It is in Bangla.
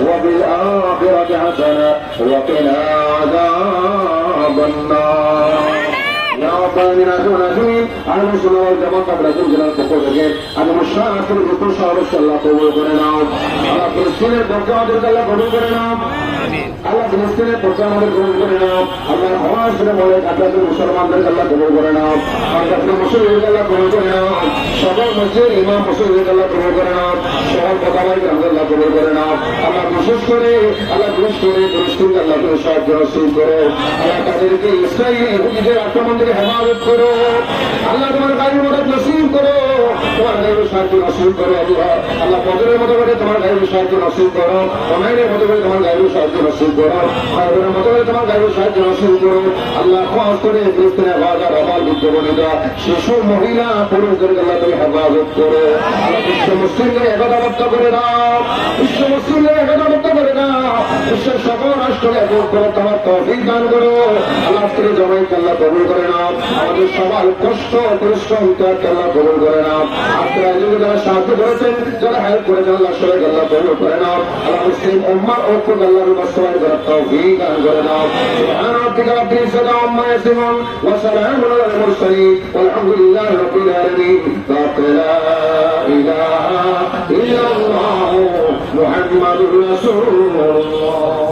وبالآخرة حسنة وقنا عذاب النار يا رب العالمين آخرنا آخرين على السنة والجماعة قبل كل جلال تقول أنا مشاهد في شهر الله قبول করুন على فلسطين بركات الله قبول করুন আল্লাহ ফিলিস্তিনের পক্ষে আমাদের কবুল করে নাও আল্লাহ হওয়ার জন্য বলে আপনাদের মুসলমানদের আল্লাহ কবুল করে নাও আপনাদের মুসলিমদের আল্লাহ কবুল করে নাও সকল মসজিদ ইমাম মুসলিমদের আল্লাহ কবুল করে নাও সকল কথাবার্তা আল্লাহ কবুল করে নাও আল্লাহ বিশেষ করে ফিলিস্তিন আল্লাহ করে সাহায্য নসিব করো আল্লাহ তাদেরকে ইসরায়েলি ইহুদিদের আক্রমণ থেকে হেফাজত করো আল্লাহ তোমার গায়ের মদদ নসিব করো তোমার গায়ের সাহায্য নসিব করো আল্লাহ আল্লাহ পদরের মতো করে তোমার গায়ের সাহায্য নসিব করো অনাইনের মতো করে তোমার গায়ের সাহায্য নসিব করো ভাইবোনের মতো করে তোমার গায়ের সাহায্য নসিব করো আল্লাহ খাস করে ফিলিস্তিনের বাজার অবাল বিদ্যমানীরা শিশু মহিলা পুরুষদেরকে আল্লাহ তুমি হেফাজত করো আল্লাহ বিশ্ব মুসলিমদের একতাবদ্ধ করে দাও বিশ্ব মুসলিমদের একতাবদ্ধ করে দাও বিশ্বের সকল রাষ্ট্রকে এক করে তোমার তৌফিক দান করো আল্লাহ আজকের জমাইকে আল্লাহ কবুল করে নাও আমাদের সবার কষ্ট পরিশ্রম ত্যাগ আল্লাহ কবুল করে নাও আজকের আয়োজনে যারা সাহায্য করেছেন যারা হেল্প করেছেন আল্লাহ সবাইকে আল্লাহ কবুল করে নাও আল্লাহ মুসলিম উম্মার ঐক্য আল্লাহর বাস্তবায়ন করার তৌফিক দান করে নাও সুবহান রাব্বিকা রাব্বিল ইজ্জাতি আম্মা ইয়াসিফুন ওয়া সালামুন আলাল মুরসালিন ওয়ালহামদুলিল্লাহি রাব্বিল আলামিন লা ইলাহা ইল্লাল্লাহ মুহাম্মাদুর রাসূলুল্লাহ